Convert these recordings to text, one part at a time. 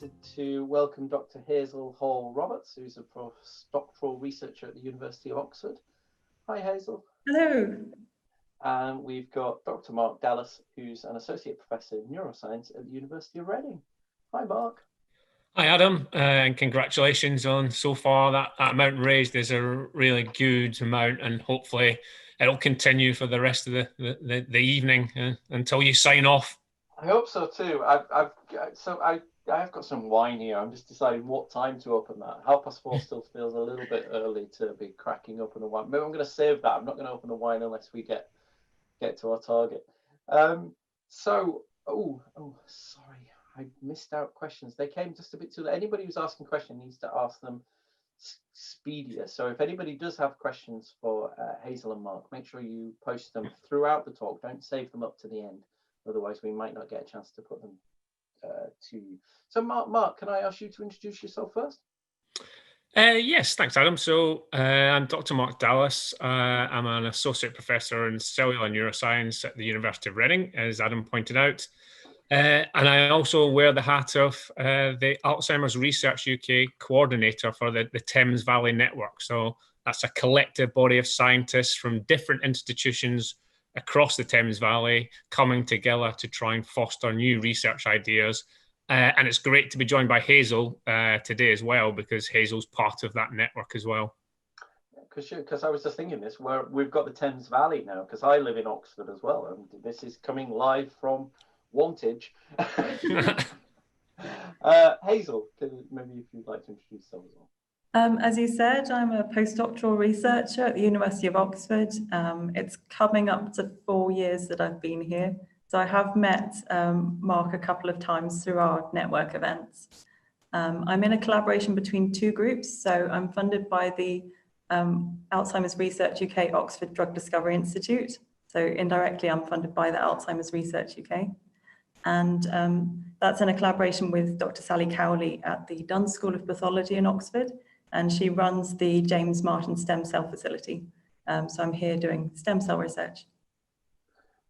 delighted to welcome Dr. Hazel Hall-Roberts, who's a postdoctoral researcher at the University of Oxford. Hi, Hazel. Hello. And we've got Dr. Mark Dallas, who's an associate professor in neuroscience at the University of Reading. Hi, Mark. Hi, Adam, and congratulations on so far. That amount raised is a really good amount, and hopefully it'll continue for the rest of the evening until you sign off. I hope so too. I've got some wine here. I'm just deciding what time to open that. 4:30 still feels a little bit early to be cracking open a wine. Maybe I'm going to save that. I'm not going to open the wine unless we get to our target. Sorry, I missed out questions. They came just a bit too late. Anybody who's asking questions needs to ask them speedier. So if anybody does have questions for Hazel and Mark, make sure you post them throughout the talk. Don't save them up to the end. Otherwise, we might not get a chance to put them to you. So Mark, can I ask you to introduce yourself first? Yes, thanks, Adam. So I'm Dr. Mark Dallas. I'm an associate professor in cellular neuroscience at the University of Reading, as Adam pointed out. And I also wear the hat of the Alzheimer's Research UK coordinator for the Thames Valley Network. So that's a collective body of scientists from different institutions across the Thames Valley coming together to try and foster new research ideas. And it's great to be joined by Hazel today as well, because Hazel's part of that network as well. Because I was just thinking this, we've got the Thames Valley now, because I live in Oxford as well, and this is coming live from Wantage. Hazel, maybe if you'd like to introduce yourself as well. As you said, I'm a postdoctoral researcher at the University of Oxford. It's coming up to 4 years that I've been here. So I have met Mark a couple of times through our network events. I'm in a collaboration between two groups. So I'm funded by the Alzheimer's Research UK Oxford Drug Discovery Institute. So indirectly, I'm funded by the Alzheimer's Research UK. And that's in a collaboration with Dr. Sally Cowley at the Dunn School of Pathology in Oxford. And she runs the James Martin Stem Cell Facility. So I'm here doing stem cell research.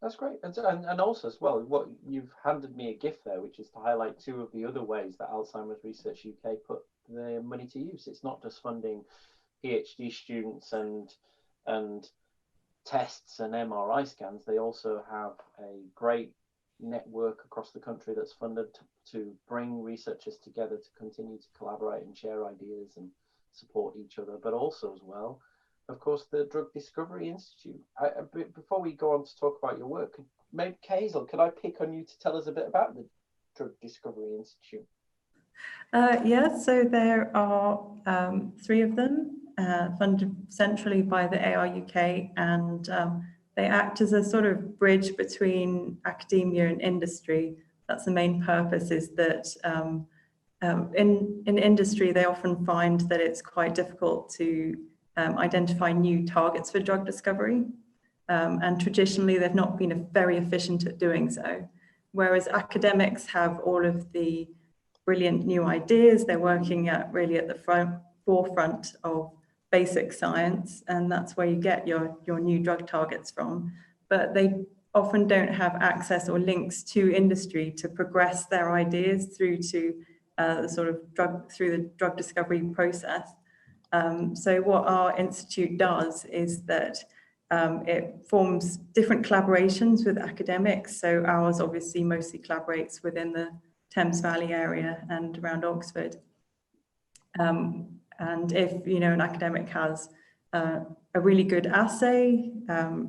That's great. And also as well, what you've handed me a gift there, which is to highlight two of the other ways that Alzheimer's Research UK put their money to use. It's not just funding PhD students and tests and MRI scans. They also have a great network across the country that's funded to bring researchers together to continue to collaborate and share ideas and support each other, but also as well, of course, the Drug Discovery Institute. Before we go on to talk about your work, maybe Hazel, could I pick on you to tell us a bit about the Drug Discovery Institute? Yes, so there are 3 of them funded centrally by the AR UK, and they act as a sort of bridge between academia and industry. That's the main purpose, is that in industry, they often find that it's quite difficult to identify new targets for drug discovery. And traditionally, they've not been very efficient at doing so. Whereas academics have all of the brilliant new ideas, they're working really at the forefront of basic science, and that's where you get your new drug targets from. But they often don't have access or links to industry to progress their ideas through to the drug discovery process. So what our institute does is that it forms different collaborations with academics. So ours obviously mostly collaborates within the Thames Valley area and around Oxford. And if an academic has a really good assay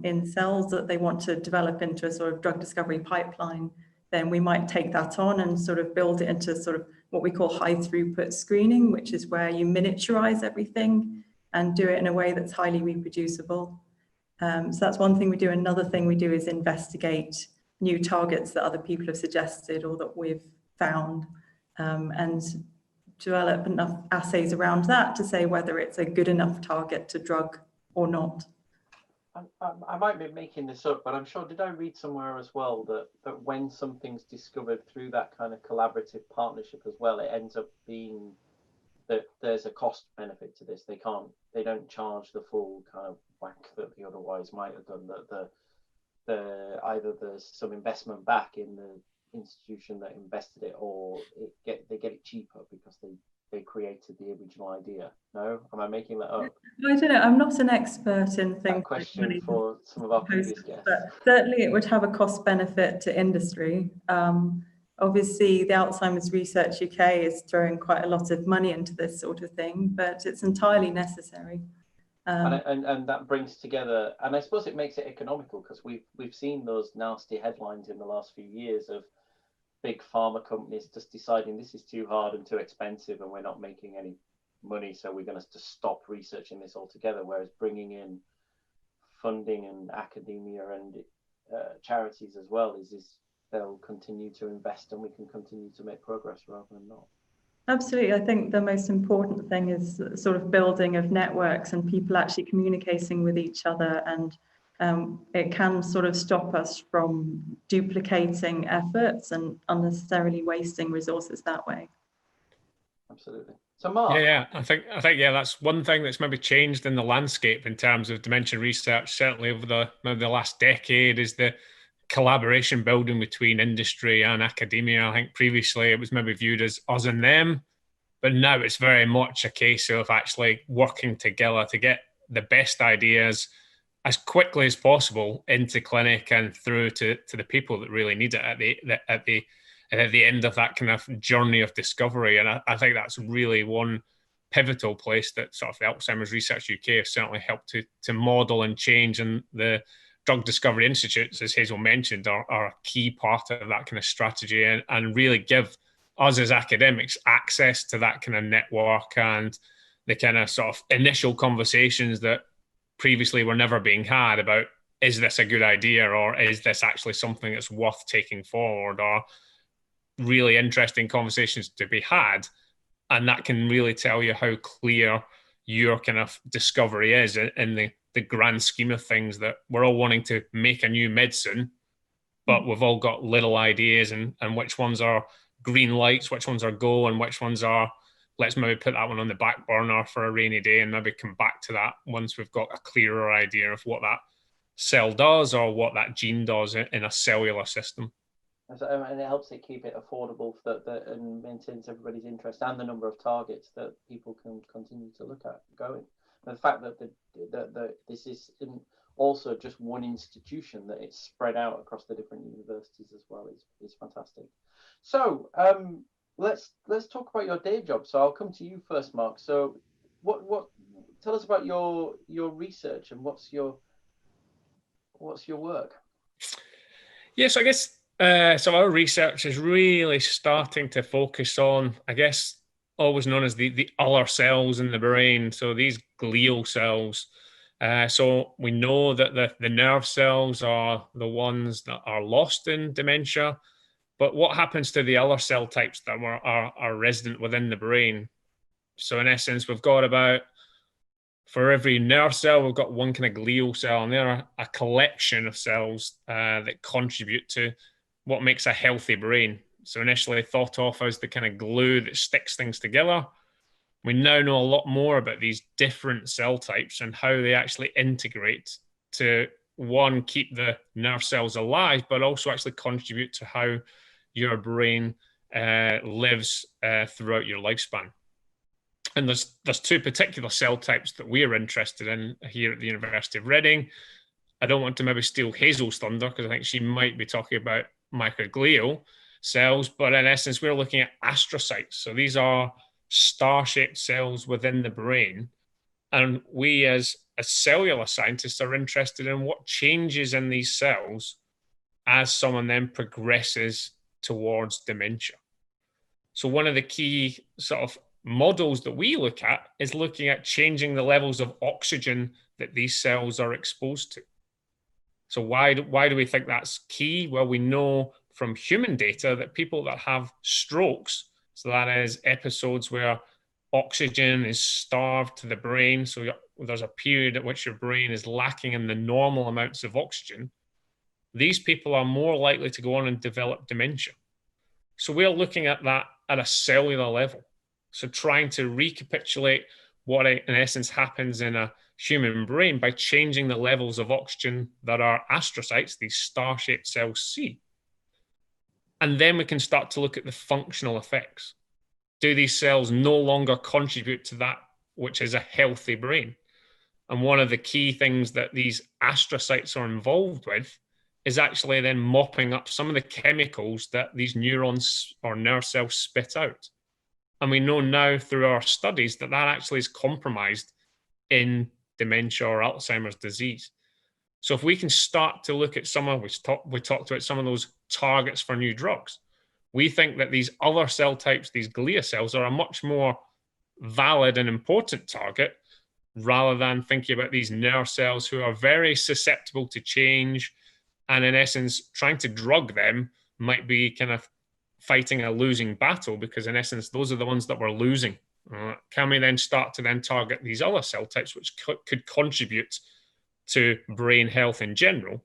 in cells that they want to develop into a sort of drug discovery pipeline, then we might take that on and sort of build it into sort of what we call high throughput screening, which is where you miniaturize everything and do it in a way that's highly reproducible. So that's one thing we do. Another thing we do is investigate new targets that other people have suggested or that we've found, and develop enough assays around that to say whether it's a good enough target to drug or not. I might be making this up, but I'm sure, did I read somewhere as well that when something's discovered through that kind of collaborative partnership as well, it ends up being that there's a cost benefit to this. They don't charge the full kind of whack that they otherwise might have done. That either there's some investment back in institution that invested it, or they get it cheaper because they created the original idea? No, am I making that up? I don't know. I'm not an expert in things. That question like for some of our previous guests. But certainly, it would have a cost benefit to industry. Obviously, the Alzheimer's Research UK is throwing quite a lot of money into this sort of thing, but it's entirely necessary. And that brings together, and I suppose it makes it economical, because we've seen those nasty headlines in the last few years of big pharma companies just deciding this is too hard and too expensive, and we're not making any money, so we're going to just stop researching this altogether. Whereas bringing in funding and academia and charities as well is they'll continue to invest, and we can continue to make progress rather than not. Absolutely. I think the most important thing is sort of building of networks and people actually communicating with each other, and it can sort of stop us from duplicating efforts and unnecessarily wasting resources that way. Absolutely. So Mark. Yeah, I think that's one thing that's maybe changed in the landscape in terms of dementia research, certainly over the last decade, is the collaboration building between industry and academia. I think previously it was maybe viewed as us and them, but now it's very much a case of actually working together to get the best ideas as quickly as possible into clinic and through to the people that really need it at the end of that kind of journey of discovery. And I think that's really one pivotal place that sort of the Alzheimer's Research UK has certainly helped to model and change. And the Drug Discovery Institutes, as Hazel mentioned, are a key part of that kind of strategy, and really give us as academics access to that kind of network and the kind of sort of initial conversations that previously were never being had about, is this a good idea, or is this actually something that's worth taking forward, or really interesting conversations to be had. And that can really tell you how clear your kind of discovery is in the grand scheme of things, that we're all wanting to make a new medicine, but we've all got little ideas, and which ones are green lights, which ones are go, and which ones are, let's maybe put that one on the back burner for a rainy day and maybe come back to that once we've got a clearer idea of what that cell does or what that gene does in a cellular system. And it helps it keep it affordable and maintains everybody's interest and the number of targets that people can continue to look at going. And the fact that this is also just one institution, that it's spread out across the different universities as well, is fantastic. So let's talk about your day job. So I'll come to you first, Mark. So what tell us about your research, and what's your work? Yes, I guess. So our research is really starting to focus on, I guess, always known as the other cells in the brain. So these glial cells. So we know that the nerve cells are the ones that are lost in dementia. But what happens to the other cell types that are resident within the brain? So in essence, we've got about, for every nerve cell, we've got one kind of glial cell, and they're a collection of cells that contribute to what makes a healthy brain. So initially thought of as the kind of glue that sticks things together. We now know a lot more about these different cell types and how they actually integrate to, one, keep the nerve cells alive, but also actually contribute to how your brain lives throughout your lifespan. And there's two particular cell types that we're interested in here at the University of Reading. I don't want to maybe steal Hazel's thunder, because I think she might be talking about microglial cells, but in essence, we're looking at astrocytes. So these are star-shaped cells within the brain. And we as cellular scientists are interested in what changes in these cells as someone then progresses towards dementia. So one of the key sort of models that we look at is looking at changing the levels of oxygen that these cells are exposed to. So why do we think that's key? Well, we know from human data that people that have strokes, so that is episodes where oxygen is starved to the brain, so there's a period at which your brain is lacking in the normal amounts of oxygen, these people are more likely to go on and develop dementia. So we're looking at that at a cellular level. So trying to recapitulate what in essence happens in a human brain by changing the levels of oxygen that our astrocytes, these star-shaped cells, see. And then we can start to look at the functional effects. Do these cells no longer contribute to that which is a healthy brain? And one of the key things that these astrocytes are involved with is actually then mopping up some of the chemicals that these neurons or nerve cells spit out. And we know now through our studies that that actually is compromised in dementia or Alzheimer's disease. So if we can start to look at some of, we talked about some of those targets for new drugs, we think that these other cell types, these glia cells, are a much more valid and important target rather than thinking about these nerve cells who are very susceptible to change. And in essence, trying to drug them might be kind of fighting a losing battle, because in essence, those are the ones that we're losing. Can we then start to then target these other cell types which could contribute to brain health in general?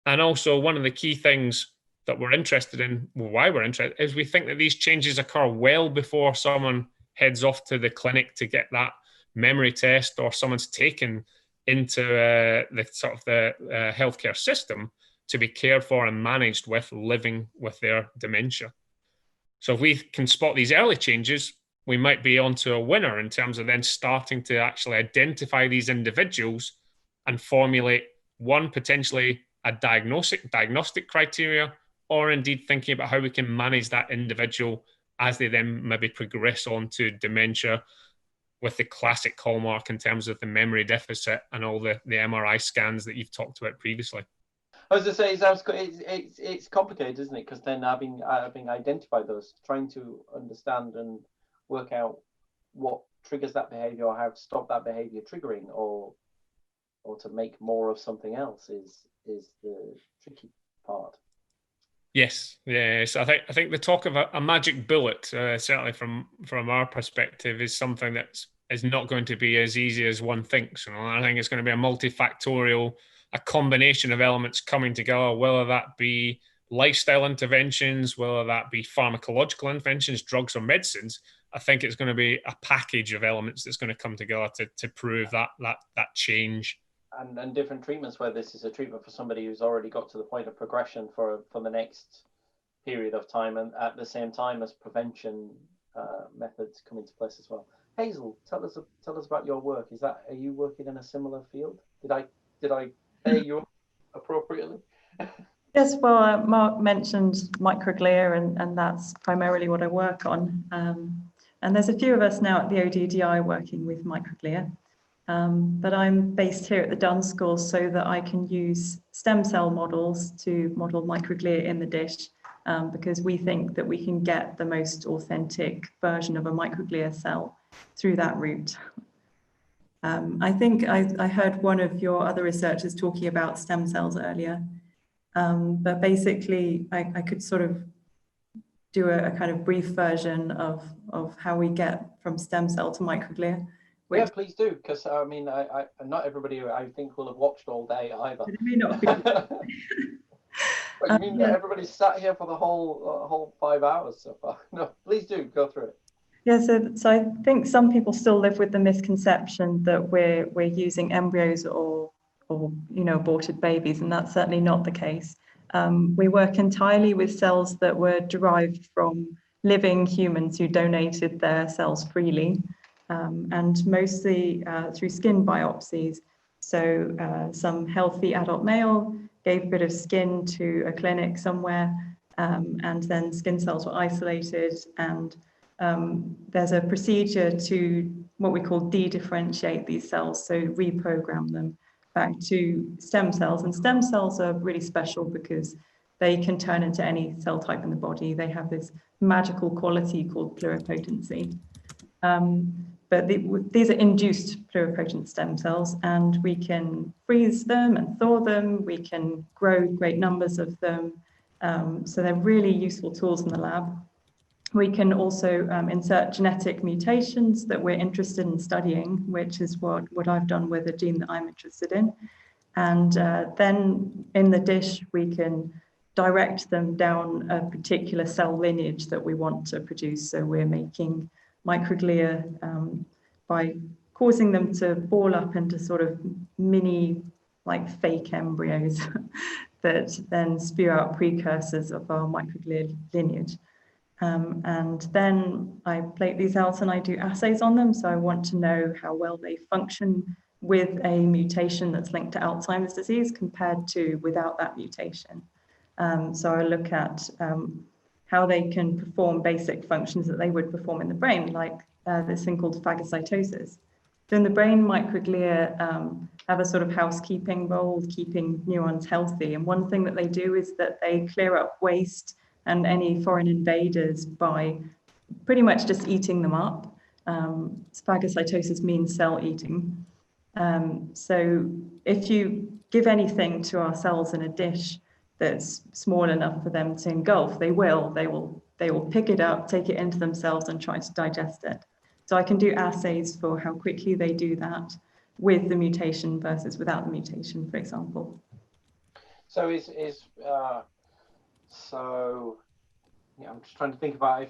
And also, one of the key things that we're interested in, well, why we're interested, is we think that these changes occur well before someone heads off to the clinic to get that memory test, or someone's taken into the sort of the healthcare system to be cared for and managed with living with their dementia. So if we can spot these early changes, we might be onto a winner in terms of then starting to actually identify these individuals and formulate one, potentially a diagnostic criteria, or indeed thinking about how we can manage that individual as they then maybe progress on to dementia, with the classic hallmark in terms of the memory deficit and all the MRI scans that you've talked about previously. I was just saying, it's complicated, isn't it? Because then having identified those, trying to understand and work out what triggers that behavior, or how to stop that behavior triggering, or to make more of something else is the tricky part. Yes. I think the talk of a magic bullet, certainly from our perspective, is something that is not going to be as easy as one thinks. I think it's going to be a multifactorial, a combination of elements coming together, whether that be lifestyle interventions, whether that be pharmacological interventions, drugs or medicines. I think it's going to be a package of elements that's going to come together to prove that change. And different treatments, where this is a treatment for somebody who's already got to the point of progression for the next period of time, and at the same time as prevention methods come into place as well. Hazel, tell us about your work. Are you working in a similar field? Did I pay you appropriately? Yes, well, Mark mentioned microglia, and that's primarily what I work on. And there's a few of us now at the ODDI working with microglia. But I'm based here at the Dunn School so that I can use stem cell models to model microglia in the dish, because we think that we can get the most authentic version of a microglia cell through that route. I think I heard one of your other researchers talking about stem cells earlier, but basically I could sort of do a kind of brief version of how we get from stem cell to microglia. Yeah, please do, because I mean, I not everybody I think will have watched all day either. It may not be. But you mean that everybody's sat here for the whole 5 hours so far? No, please do go through it. Yeah, so I think some people still live with the misconception that we're using embryos or aborted babies, and that's certainly not the case. We work entirely with cells that were derived from living humans who donated their cells freely. And mostly through skin biopsies. So some healthy adult male gave a bit of skin to a clinic somewhere, and then skin cells were isolated, and there's a procedure to what we call de-differentiate these cells, so reprogram them back to stem cells. And stem cells are really special because they can turn into any cell type in the body. They have this magical quality called pluripotency. But these are induced pluripotent stem cells, and we can freeze them and thaw them. We can grow great numbers of them. So they're really useful tools in the lab. We can also insert genetic mutations that we're interested in studying, which is what I've done with a gene that I'm interested in. And then in the dish, we can direct them down a particular cell lineage that we want to produce. So we're making microglia by causing them to ball up into sort of mini, like fake embryos that then spew out precursors of our microglia lineage. And then I plate these out and I do assays on them. So I want to know how well they function with a mutation that's linked to Alzheimer's disease compared to without that mutation. So I look at how they can perform basic functions that they would perform in the brain, like this thing called phagocytosis. So in the brain, microglia have a sort of housekeeping role, keeping neurons healthy. And one thing that they do is that they clear up waste and any foreign invaders by pretty much just eating them up. Phagocytosis means cell eating. So if you give anything to our cells in a dish that's small enough for them to engulf, they will pick it up, take it into themselves and try to digest it. So I can do assays for how quickly they do that with the mutation versus without the mutation, for example. So yeah, I'm just trying to think about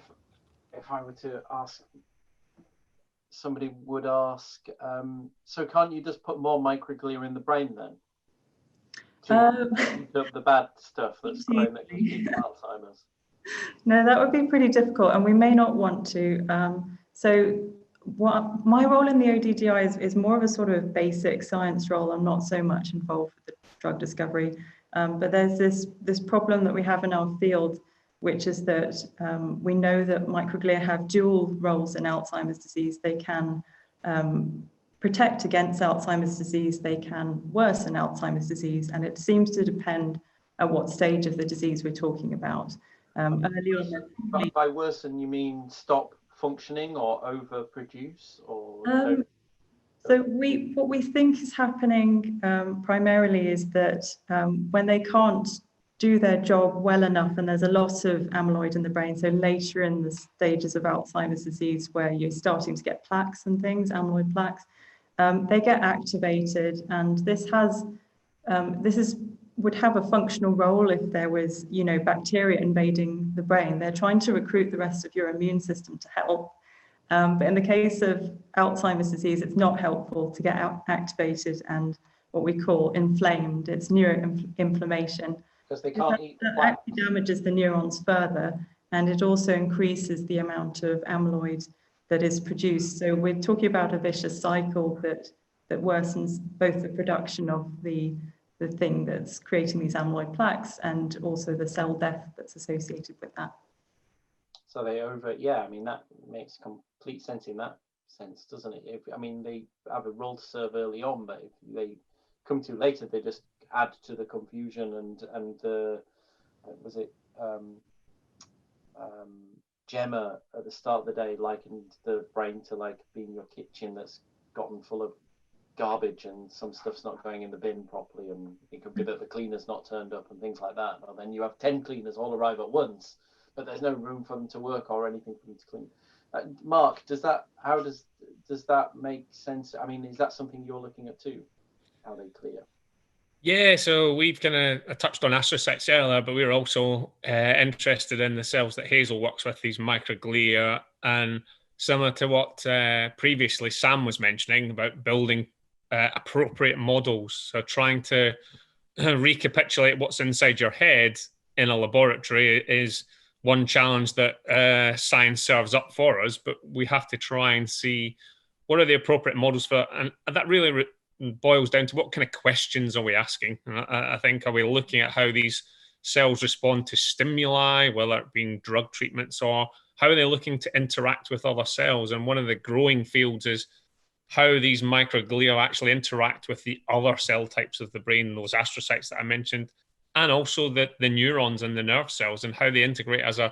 if I were to ask, somebody would ask, so can't you just put more microglia in the brain then? To eat up the bad stuff that's growing that can keep Alzheimer's? No, that would be pretty difficult, and we may not want to. So what my role in the ODDI is more of a sort of basic science role. I'm not so much involved with the drug discovery, but there's this problem that we have in our field, which is that we know that microglia have dual roles in Alzheimer's disease. They can protect against Alzheimer's disease, they can worsen Alzheimer's disease, and it seems to depend at what stage of the disease we're talking about. Early on, by worsen, you mean stop functioning or overproduce, or so what we think is happening primarily is that when they can't do their job well enough and there's a loss of amyloid in the brain, so later in the stages of Alzheimer's disease where you're starting to get plaques and things, amyloid plaques, they get activated, and this would have a functional role if there was, bacteria invading the brain. They're trying to recruit the rest of your immune system to help. But in the case of Alzheimer's disease, it's not helpful to get activated and what we call inflamed. It's neuroinflammation. Because they can't eat the plaques. That actually damages the neurons further, and it also increases the amount of amyloid that is produced. So we're talking about a vicious cycle that worsens both the production of the thing that's creating these amyloid plaques and also the cell death that's associated with that. So that makes complete sense in that sense, doesn't it? They have a role to serve early on, but if they come to later, they just add to the confusion and Gemma at the start of the day likened the brain to like being your kitchen that's gotten full of garbage and some stuff's not going in the bin properly, and it could be that the cleaner's not turned up and things like that. And then you have 10 cleaners all arrive at once, but there's no room for them to work or anything for them to clean. Mark, does that make sense? Is that something you're looking at too? How they clear? Yeah, so we've kind of touched on astrocytes earlier, but we were also interested in the cells that Hazel works with, these microglia, and similar to what previously Sam was mentioning about building appropriate models. So trying to recapitulate what's inside your head in a laboratory is one challenge that science serves up for us, but we have to try and see what are the appropriate models for, and that really boils down to what kind of questions are we asking. And I think, are we looking at how these cells respond to stimuli, whether it being drug treatments, or how are they looking to interact with other cells? And one of the growing fields is how these microglia actually interact with the other cell types of the brain, those astrocytes that I mentioned, and also the neurons and the nerve cells, and how they integrate as a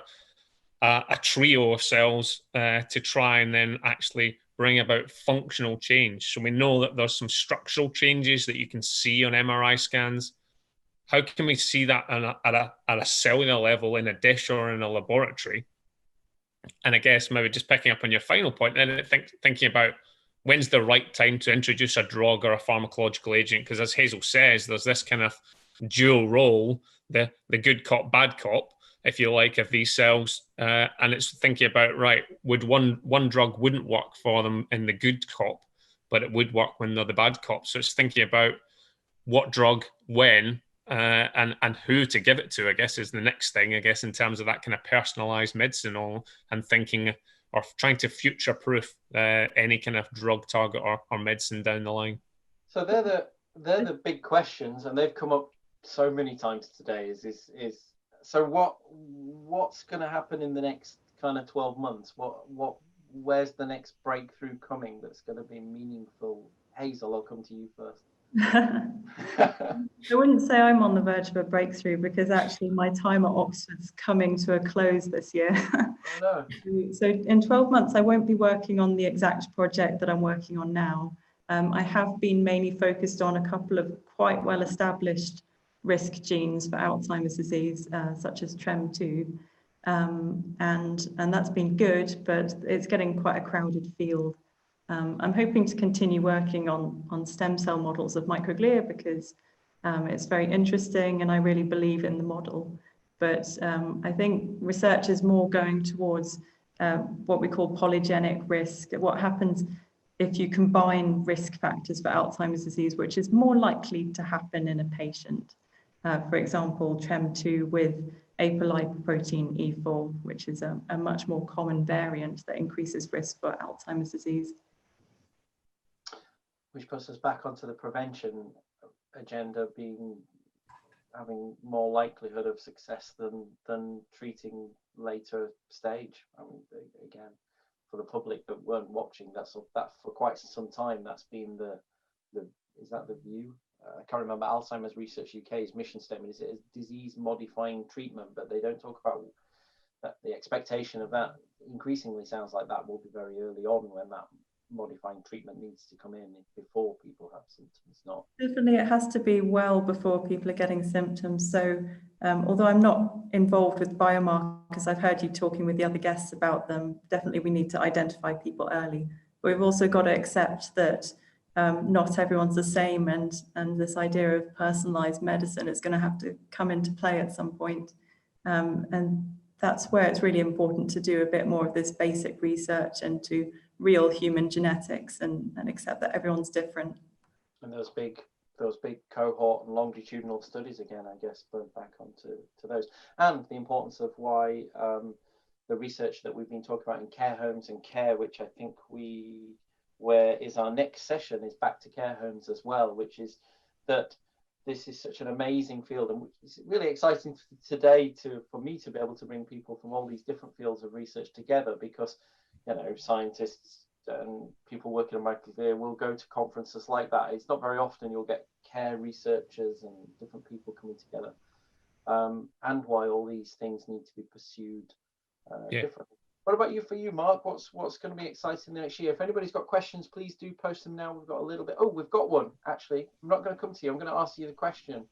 trio of cells to try and then actually bring about functional change. So we know that there's some structural changes that you can see on MRI scans. How can we see that at a cellular level in a dish or in a laboratory? And I guess maybe just picking up on your final point, and thinking about when's the right time to introduce a drug or a pharmacological agent, because as Hazel says, there's this kind of dual role, the good cop, bad cop, if you like, of these cells, and it's thinking about, right, would one drug wouldn't work for them in the good cop, but it would work when they're the bad cop. So it's thinking about what drug, when, and who to give it to, I guess, is the next thing, I guess, in terms of that kind of personalized medicine and thinking or trying to future-proof any kind of drug target or medicine down the line. So they're the big questions, and they've come up so many times today. So what's going to happen in the next kind of 12 months? Where's the next breakthrough coming that's going to be meaningful? Hazel, I'll come to you first. I wouldn't say I'm on the verge of a breakthrough, because actually my time at Oxford's coming to a close this year. Oh, no. So in 12 months, I won't be working on the exact project that I'm working on now. I have been mainly focused on a couple of quite well-established risk genes for Alzheimer's disease, such as TREM2. And that's been good, but it's getting quite a crowded field. I'm hoping to continue working on stem cell models of microglia, because it's very interesting and I really believe in the model. But I think research is more going towards what we call polygenic risk. What happens if you combine risk factors for Alzheimer's disease, which is more likely to happen in a patient. For example, TREM2 with apolipoprotein E4, which is a much more common variant that increases risk for Alzheimer's disease. Which puts us back onto the prevention agenda having more likelihood of success than treating later stage. I mean, again, for the public that weren't watching, that for quite some time that's been the is that the view? I can't remember. Alzheimer's Research UK's mission statement is it a disease modifying treatment, but they don't talk about that. The expectation of that increasingly sounds like that will be very early on, when that modifying treatment needs to come in before people have symptoms. Not definitely, it has to be well before people are getting symptoms. So although I'm not involved with biomarkers, I've heard you talking with the other guests about them. Definitely we need to identify people early, but we've also got to accept that not everyone's the same, and this idea of personalized medicine is going to have to come into play at some point. And that's where it's really important to do a bit more of this basic research into real human genetics and accept that everyone's different. And those big cohort and longitudinal studies again, I guess, but back onto those, and the importance of why the research that we've been talking about in care homes and care, which I think where is our next session, is back to care homes as well, which is that this is such an amazing field, and it's really exciting today for me to be able to bring people from all these different fields of research together, because scientists and people working on microglia will go to conferences like that. It's not very often you'll get care researchers and different people coming together, and why all these things need to be pursued differently. What about you, Mark? What's going to be exciting next year? If anybody's got questions, please do post them now. We've got a little bit. Oh, we've got one, actually. I'm not going to come to you. I'm going to ask you the question,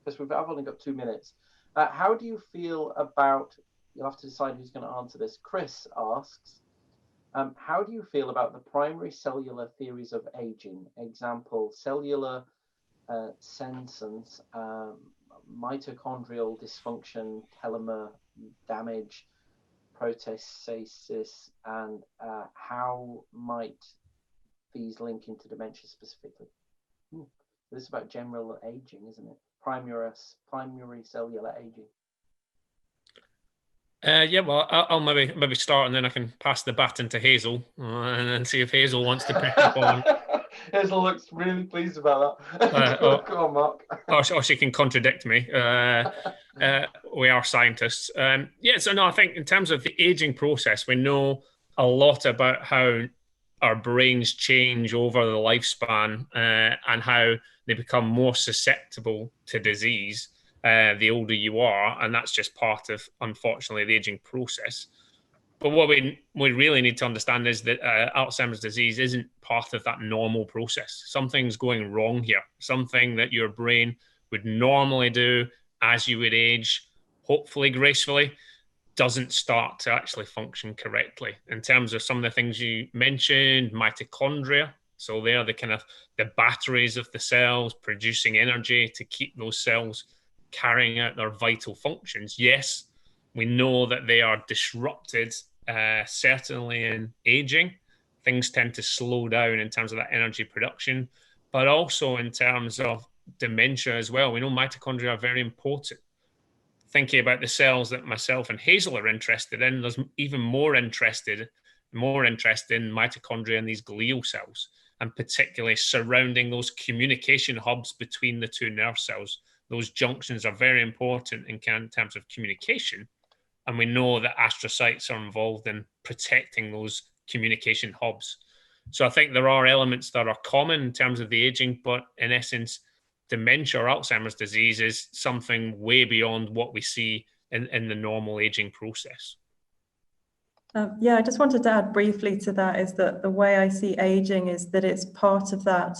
because I've only got 2 minutes. How do you feel about, you'll have to decide who's going to answer this. Chris asks, how do you feel about the primary cellular theories of aging? Example, cellular senescence, mitochondrial dysfunction, telomere damage, proteastasis, and how might these link into dementia specifically? This is about general aging, isn't it? Primary cellular aging. Yeah, well, I'll maybe start, and then I can pass the baton to Hazel, and then see if Hazel wants to pick up on. Hazel looks really pleased about that. Go on, Mark. Or she can contradict me. We are scientists. So no, I think in terms of the aging process, we know a lot about how our brains change over the lifespan, and how they become more susceptible to disease the older you are, and that's just part of, unfortunately, the aging process. But what we really need to understand is that Alzheimer's disease isn't part of that normal process. Something's going wrong here. Something that your brain would normally do as you would age, hopefully gracefully, doesn't start to actually function correctly. In terms of some of the things you mentioned, mitochondria, so they're the batteries of the cells producing energy to keep those cells carrying out their vital functions. Yes, we know that they are disrupted, certainly in aging. Things tend to slow down in terms of that energy production, but also in terms of dementia as well. We know mitochondria are very important. Thinking about the cells that myself and Hazel are interested in, there's even more interest in mitochondria and these glial cells, and particularly surrounding those communication hubs between the two nerve cells. Those junctions are very important in terms of communication. And we know that astrocytes are involved in protecting those communication hubs. So I think there are elements that are common in terms of the aging, but in essence, dementia or Alzheimer's disease is something way beyond what we see in the normal aging process. Yeah, I just wanted to add briefly to that is that the way I see aging is that it's part of that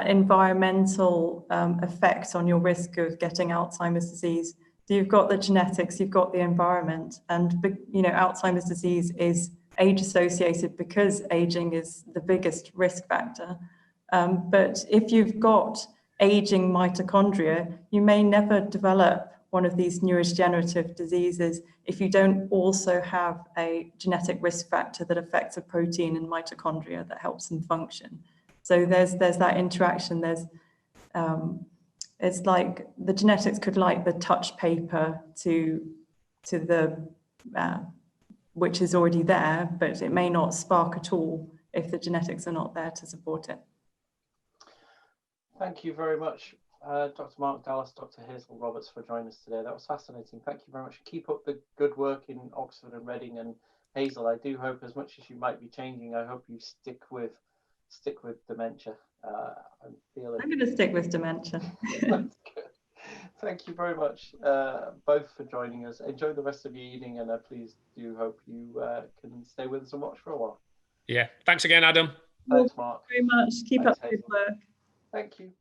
environmental effect on your risk of getting Alzheimer's disease. So you've got the genetics, you've got the environment, and Alzheimer's disease is age associated because aging is the biggest risk factor. But if you've got aging mitochondria, you may never develop one of these neurodegenerative diseases if you don't also have a genetic risk factor that affects a protein in mitochondria that helps them function. So there's that interaction. It's like the genetics could like the touch paper to the which is already there, but it may not spark at all if the genetics are not there to support it. Thank you very much, Dr. Mark Dallas, Dr. Hazel Roberts, for joining us today. That was fascinating. Thank you very much. Keep up the good work in Oxford and Reading. And Hazel, I do hope, as much as you might be changing, I hope you stick with dementia. I'm going to stick with dementia. Thank you very much, both, for joining us. Enjoy the rest of your evening, and I please do hope you can stay with us and watch for a while. Yeah. Thanks again, Adam. Thanks, Mark. Thank you very much. Keep up the good work. Thank you.